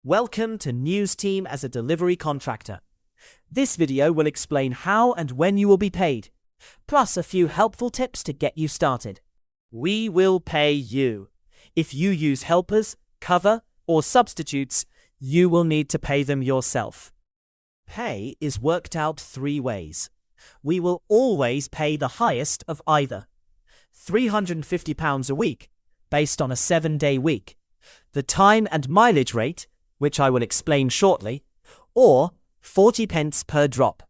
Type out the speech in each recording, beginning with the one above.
Welcome to NewsTeam as a delivery contractor. This video will explain how and when you will be paid, plus a few helpful tips to get you started. We will pay you. If you use helpers, cover, or substitutes, you will need to pay them yourself. Pay is worked out three ways. We will always pay the highest of either £350 a week, based on a 7-day week, the time and mileage rate, which I will explain shortly, or 40 pence per drop.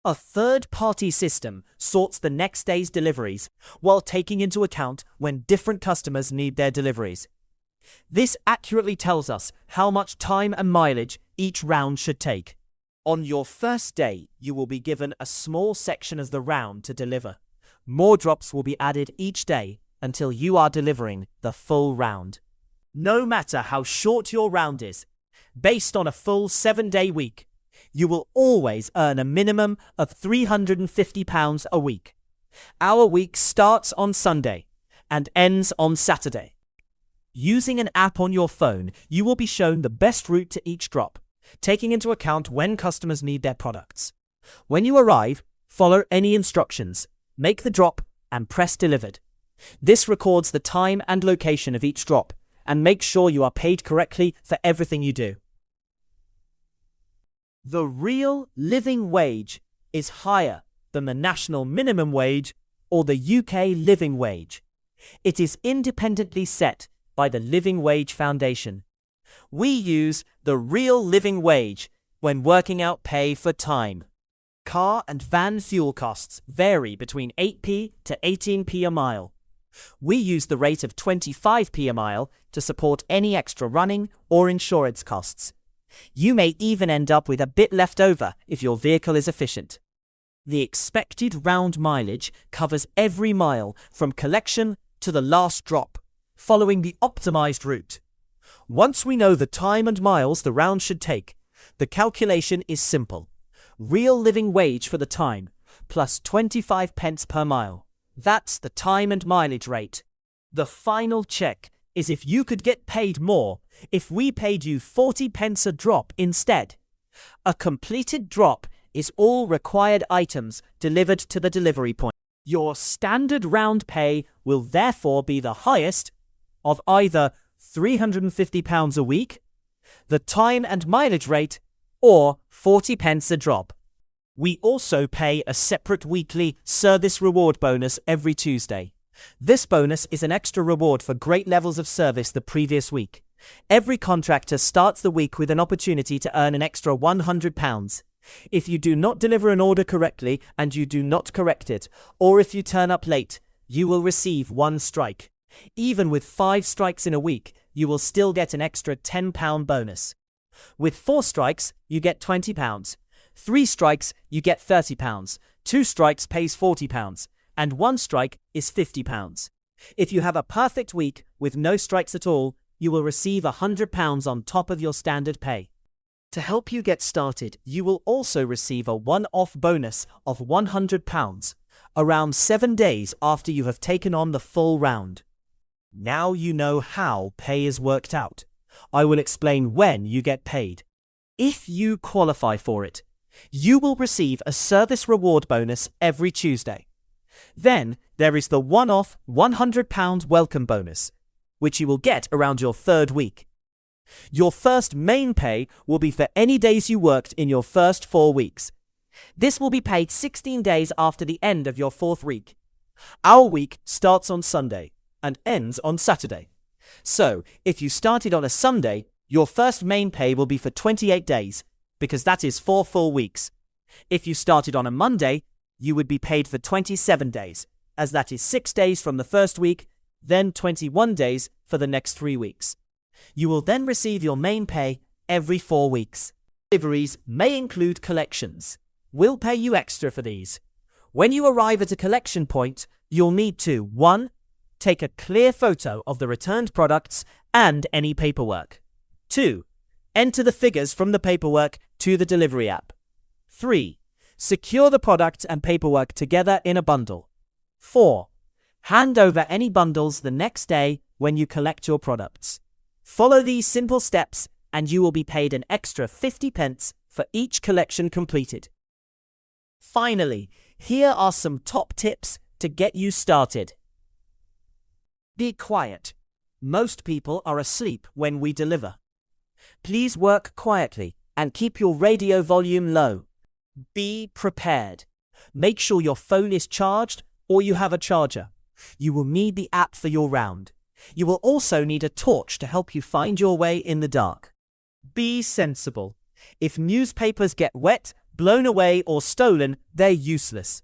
A third-party system sorts the next day's deliveries while taking into account when different customers need their deliveries. This accurately tells us how much time and mileage each round should take. On your first day, you will be given a small section of the round to deliver. More drops will be added each day until you are delivering the full round. No matter how short your round is, based on a full 7-day week, you will always earn a minimum of £350 a week. Our week starts on Sunday and ends on Saturday. Using an app on your phone, you will be shown the best route to each drop, taking into account when customers need their products. When you arrive, follow any instructions, make the drop, and press delivered. This records the time and location of each drop and makes sure you are paid correctly for everything you do. The real living wage is higher than the national minimum wage or the UK living wage. It is independently set by the Living Wage Foundation. We use the real living wage when working out pay for time. Car and van fuel costs vary between 8p to 18p a mile. We use the rate of 25p a mile to support any extra running or insurance costs. You may even end up with a bit left over if your vehicle is efficient. The expected round mileage covers every mile from collection to the last drop, following the optimized route. Once we know the time and miles the round should take, the calculation is simple. Real living wage for the time, plus 25 pence per mile. That's the time and mileage rate. The final check is if you could get paid more if we paid you 40 pence a drop instead. A completed drop is all required items delivered to the delivery point. Your standard round pay will therefore be the highest of either £350 a week, the time and mileage rate, or 40 pence a drop. We also pay a separate weekly service reward bonus every Tuesday. This bonus is an extra reward for great levels of service the previous week. Every contractor starts the week with an opportunity to earn an extra £100. If you do not deliver an order correctly and you do not correct it, or if you turn up late, you will receive 1 strike. Even with 5 strikes in a week, you will still get an extra £10 bonus. With 4 strikes, you get £20. 3 strikes, you get £30. 2 strikes pays £40. And 1 strike is £50. If you have a perfect week with no strikes at all, you will receive £100 on top of your standard pay. To help you get started, you will also receive a one-off bonus of £100, around 7 days after you have taken on the full round. Now you know how pay is worked out. I will explain when you get paid. If you qualify for it, you will receive a service reward bonus every Tuesday. Then there is the one-off £100 welcome bonus, which you will get around your 3rd week. Your first main pay will be for any days you worked in your first 4 weeks. This will be paid 16 days after the end of your 4th week. Our week starts on Sunday and ends on Saturday. So, if you started on a Sunday, your first main pay will be for 28 days, because that is 4 full weeks. If you started on a Monday, you would be paid for 27 days, as that is 6 days from the first week, then 21 days for the next 3 weeks. You will then receive your main pay every 4 weeks. Deliveries may include collections. We'll pay you extra for these. When you arrive at a collection point, you'll need to 1. Take a clear photo of the returned products and any paperwork. 2. Enter the figures from the paperwork to the delivery app. 3. Secure the products and paperwork together in a bundle. 4. Hand over any bundles the next day when you collect your products. Follow these simple steps and you will be paid an extra 50 pence for each collection completed. Finally, here are some top tips to get you started. Be quiet. Most people are asleep when we deliver. Please work quietly and keep your radio volume low. Be prepared. Make sure your phone is charged or you have a charger. You will need the app for your round. You will also need a torch to help you find your way in the dark. Be sensible. If newspapers get wet, blown away or stolen, they're useless.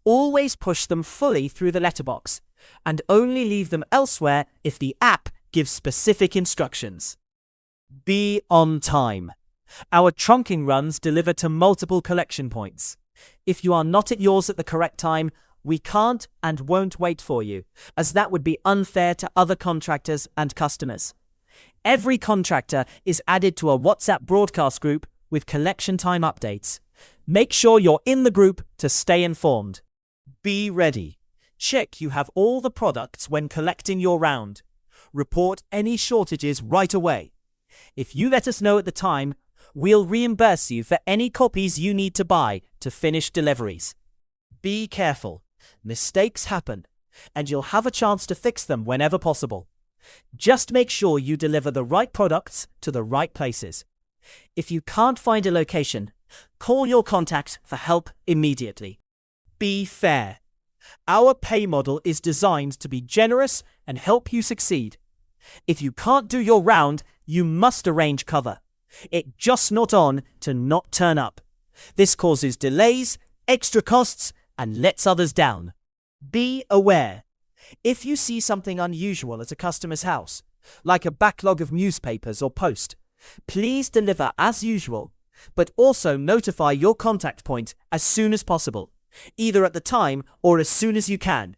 Always push them fully through the letterbox and only leave them elsewhere if the app gives specific instructions. Be on time. Our trunking runs deliver to multiple collection points. If you are not at yours at the correct time, we can't and won't wait for you, as that would be unfair to other contractors and customers. Every contractor is added to a WhatsApp broadcast group with collection time updates. Make sure you're in the group to stay informed. Be ready. Check you have all the products when collecting your round. Report any shortages right away. If you let us know at the time, we'll reimburse you for any copies you need to buy to finish deliveries. Be careful. Mistakes happen, and you'll have a chance to fix them whenever possible. Just make sure you deliver the right products to the right places. If you can't find a location, call your contact for help immediately. Be fair. Our pay model is designed to be generous and help you succeed. If you can't do your round, you must arrange cover. It's just not on to not turn up. This causes delays, extra costs, and lets others down. Be aware. If you see something unusual at a customer's house, like a backlog of newspapers or post, please deliver as usual, but also notify your contact point as soon as possible, either at the time or as soon as you can.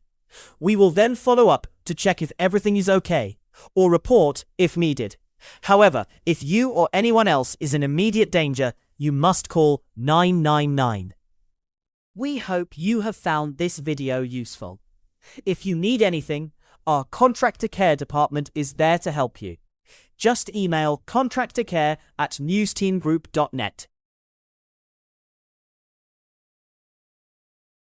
We will then follow up to check if everything is okay, or report if needed. However, if you or anyone else is in immediate danger, you must call 999. We hope you have found this video useful. If you need anything, our contractor care department is there to help you. Just email contractorcare@newsteamgroup.net.